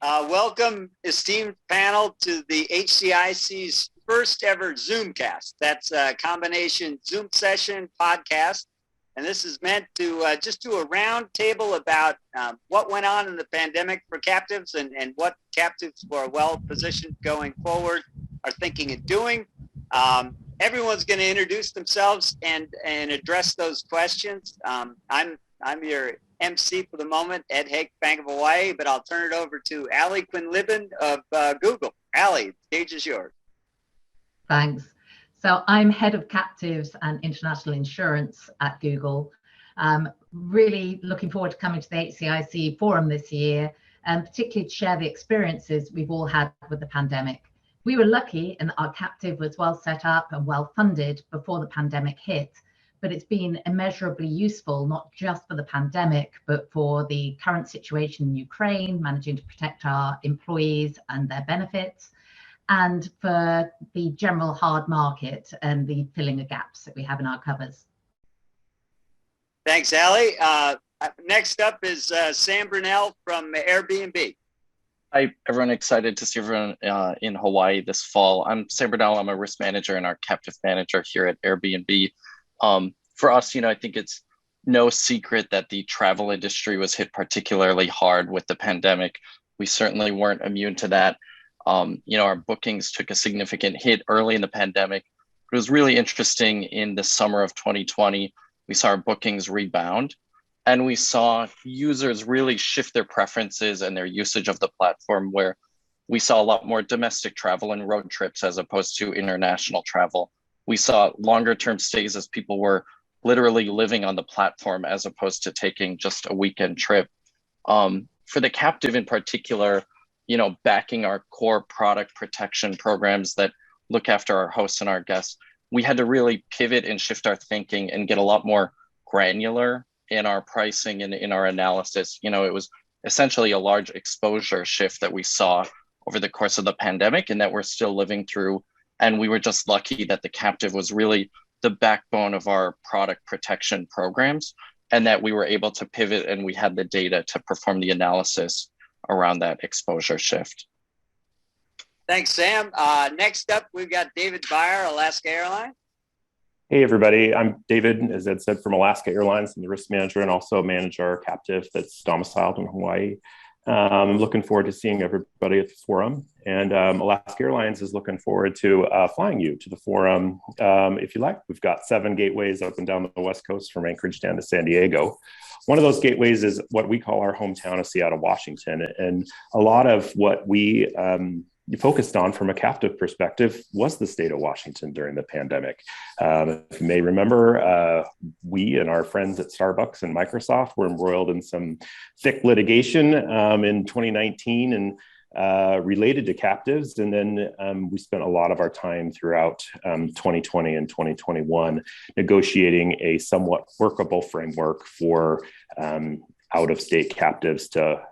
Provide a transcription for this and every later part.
Welcome, esteemed panel, to the HCIC's first ever Zoomcast. That's a combination Zoom session podcast. And this is meant to just do a round table about what went on in the pandemic for captives and what captives who are well positioned going forward are thinking and doing. Everyone's going to introduce themselves and address those questions. I'm your MC for the moment, Ed Hake, Bank of Hawaii, but I'll turn it over to Allie Quinn-Libben of Google. Allie, the stage is yours. Thanks. So I'm head of captives and international insurance at Google. Really looking forward to coming to the HCIC forum this year, and particularly to share the experiences we've all had with the pandemic. We were lucky in that our captive was well set up and well funded before the pandemic hit, but it's been immeasurably useful, not just for the pandemic, but for the current situation in Ukraine, managing to protect our employees and their benefits, and for the general hard market and the filling of gaps that we have in our covers. Thanks, Allie. Next up is Sam Brunell from Airbnb. Hi, everyone. Excited to see everyone in Hawaii this fall. I'm Sam Brunell. I'm a risk manager and our captive manager here at Airbnb. For us, I think it's no secret that the travel industry was hit particularly hard with the pandemic. We certainly weren't immune to that. Our bookings took a significant hit early in the pandemic. It was really interesting in the summer of 2020. We saw our bookings rebound, and we saw users really shift their preferences and their usage of the platform, where we saw a lot more domestic travel and road trips as opposed to international travel. We saw longer term stays as people were literally living on the platform as opposed to taking just a weekend trip. For the captive in particular, backing our core product protection programs that look after our hosts and our guests, we had to really pivot and shift our thinking and get a lot more granular in our pricing and in our analysis. It was essentially a large exposure shift that we saw over the course of the pandemic and that we're still living through. And we were just lucky that the captive was really the backbone of our product protection programs, and that we were able to pivot and we had the data to perform the analysis around that exposure shift. Thanks, Sam. Next up, we've got David Byer, Alaska Airlines. Hey, everybody. I'm David, as Ed said, from Alaska Airlines. I'm the risk manager and also manage our captive that's domiciled in Hawaii. I'm looking forward to seeing everybody at the forum. And Alaska Airlines is looking forward to flying you to the forum. If you like, we've got 7 gateways up and down the West Coast from Anchorage down to San Diego. One of those gateways is what we call our hometown of Seattle, Washington. And a lot of what we focused on from a captive perspective was the state of Washington during the pandemic. If you may remember, we and our friends at Starbucks and Microsoft were embroiled in some thick litigation in 2019 and related to captives. And then we spent a lot of our time throughout 2020 and 2021 negotiating a somewhat workable framework for out-of-state captives to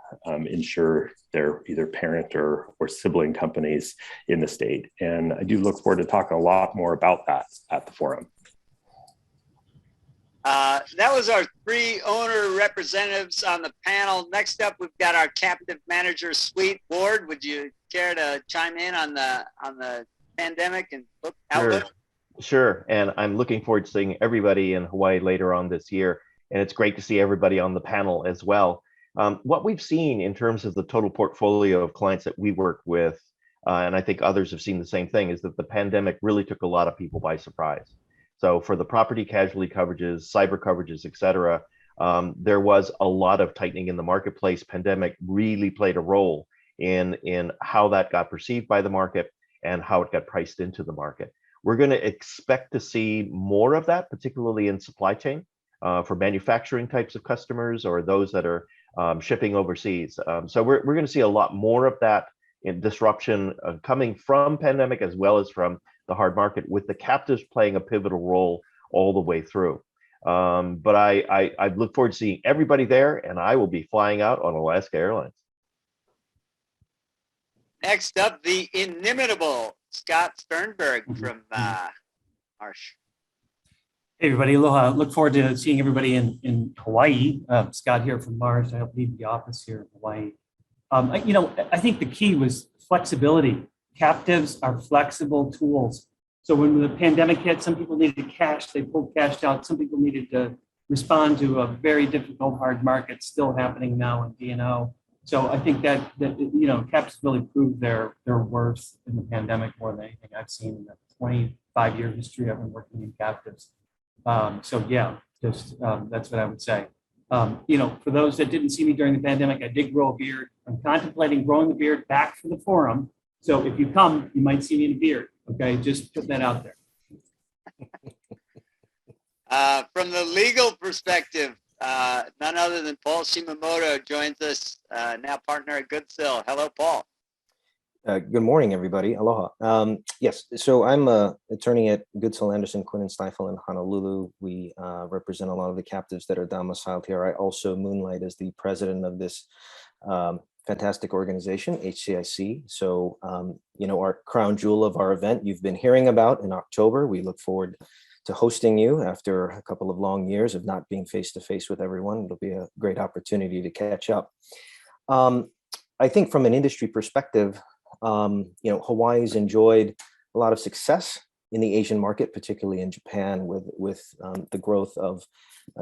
insure their either parent or sibling companies in the state. And I do look forward to talking a lot more about that at the forum. That was our 3 owner representatives on the panel. Next up, we've got our captive manager suite. Ward, would you care to chime in on the pandemic and outlook? Sure. And I'm looking forward to seeing everybody in Hawaii later on this year. And it's great to see everybody on the panel as well. What we've seen in terms of the total portfolio of clients that we work with, and I think others have seen the same thing, is that the pandemic really took a lot of people by surprise. So for the property casualty coverages, cyber coverages, et cetera, there was a lot of tightening in the marketplace. Pandemic really played a role in how that got perceived by the market and how it got priced into the market. We're going to expect to see more of that, particularly in supply chain. For manufacturing types of customers or those that are shipping overseas. So we're going to see a lot more of that in disruption coming from pandemic as well as from the hard market, with the captives playing a pivotal role all the way through. But I look forward to seeing everybody there, and I will be flying out on Alaska Airlines. Next up, the inimitable Scott Sternberg from Marsh. Hey everybody, aloha. Look forward to seeing everybody in Hawaii. Scott here from Marsh. I help lead the office here in Hawaii. I think the key was flexibility. Captives are flexible tools. So when the pandemic hit, some people needed cash, they pulled cash out. Some people needed to respond to a very difficult, hard market still happening now in D&O. So I think that captives really proved their worth in the pandemic more than anything I've seen in the 25-year history I've been working in captives. That's what I would say. For those that didn't see me during the pandemic, I did grow a beard. I'm contemplating growing the beard back for the forum. So if you come, you might see me in a beard. Okay, just put that out there. From the legal perspective, none other than Paul Shimamoto joins us, now partner at Goodsill. Hello, Paul. Good morning, everybody. Aloha. Yes, so I'm an attorney at Goodsill, Anderson, Quinn & Stifel in Honolulu. We represent a lot of the captives that are domiciled here. I also moonlight as the president of this fantastic organization, HCIC. So, our crown jewel of our event you've been hearing about in October. We look forward to hosting you after a couple of long years of not being face-to-face with everyone. It'll be a great opportunity to catch up. I think from an industry perspective, Hawaii's enjoyed a lot of success in the Asian market, particularly in Japan, with the growth of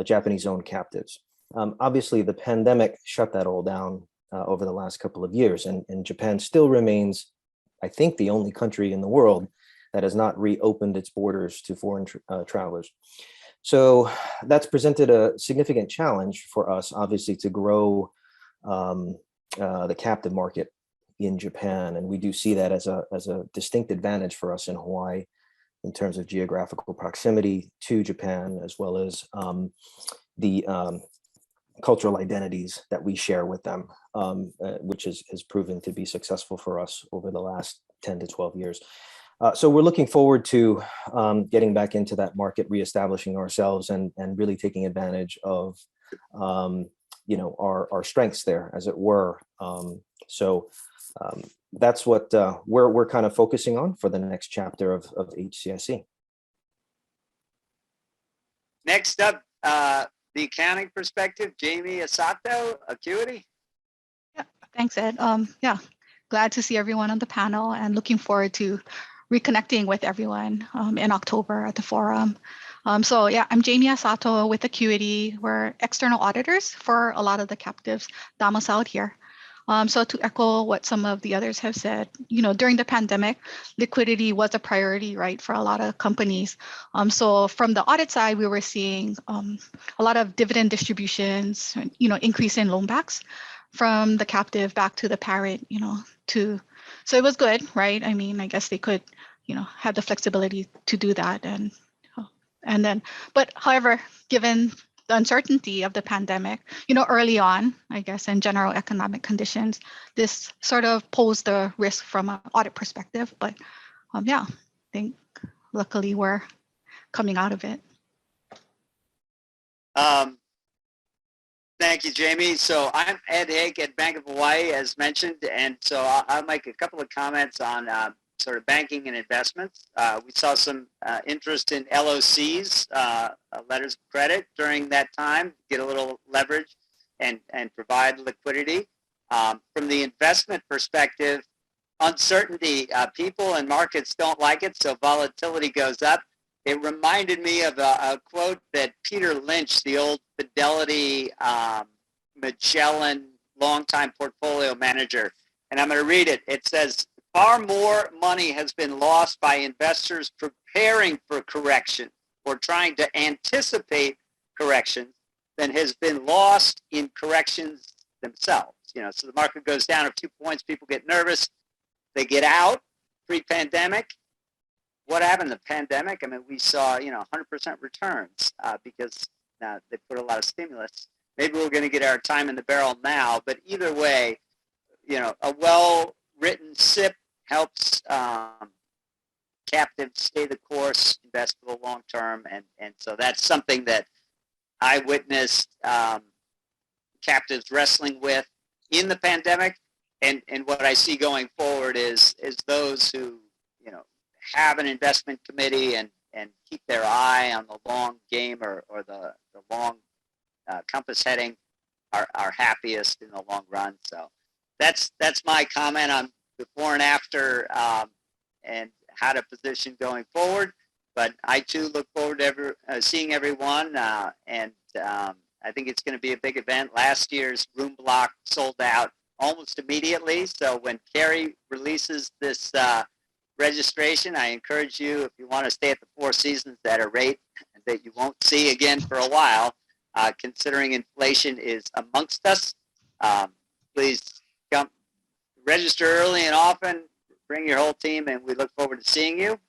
Japanese-owned captives. Obviously, the pandemic shut that all down over the last couple of years, and Japan still remains, I think, the only country in the world that has not reopened its borders to foreign travelers. So that's presented a significant challenge for us, obviously, to grow the captive market in Japan, and we do see that as a distinct advantage for us in Hawaii in terms of geographical proximity to Japan, as well as the cultural identities that we share with them, which has proven to be successful for us over the last 10 to 12 years. So we're looking forward to getting back into that market, reestablishing ourselves, and really taking advantage of our strengths there, as it were. That's what we're kind of focusing on for the next chapter of HCIC. Next up, the accounting perspective, Jamie Asato, Acuity. Yeah, thanks, Ed. Glad to see everyone on the panel and looking forward to reconnecting with everyone in October at the forum. I'm Jamie Asato with Acuity. We're external auditors for a lot of the captives domiciled here. So to echo what some of the others have said, during the pandemic, liquidity was a priority, right, for a lot of companies. So from the audit side, we were seeing a lot of dividend distributions, increase in loan backs from the captive back to the parent, so it was good, right? I mean, I guess they could, have the flexibility to do that. But however, given the uncertainty of the pandemic, early on, I guess, in general economic conditions, this sort of posed the risk from an audit perspective. But I think luckily we're coming out of it. Thank you, Jamie. So I'm Ed Hake at Bank of Hawaii, as mentioned, and so I'll make a couple of comments on sort of banking and investments. We saw some interest in LOCs, letters of credit, during that time, get a little leverage and provide liquidity. From the investment perspective, uncertainty, people and markets don't like it, so volatility goes up. It reminded me of a quote that Peter Lynch, the old Fidelity Magellan longtime portfolio manager, and I'm going to read it. It says, "Far more money has been lost by investors preparing for correction or trying to anticipate corrections than has been lost in corrections themselves." So the market goes down a few points, people get nervous, they get out. Pre-pandemic, what happened in the pandemic? I mean, we saw 100% returns because now they put a lot of stimulus. Maybe we're going to get our time in the barrel now, but either way, a well-written SIP helps captives stay the course, invest for the long term, and so that's something that I witnessed captives wrestling with in the pandemic, and what I see going forward is those who have an investment committee and keep their eye on the long game or the long compass heading are happiest in the long run. So that's my comment on before and after, and how to position going forward. But I too look forward to seeing everyone, and I think it's going to be a big event. Last year's room block sold out almost immediately. So when Carrie releases this registration, I encourage you, if you want to stay at the Four Seasons at a rate that you won't see again for a while, considering inflation is amongst us, please come register early and often, bring your whole team, and we look forward to seeing you.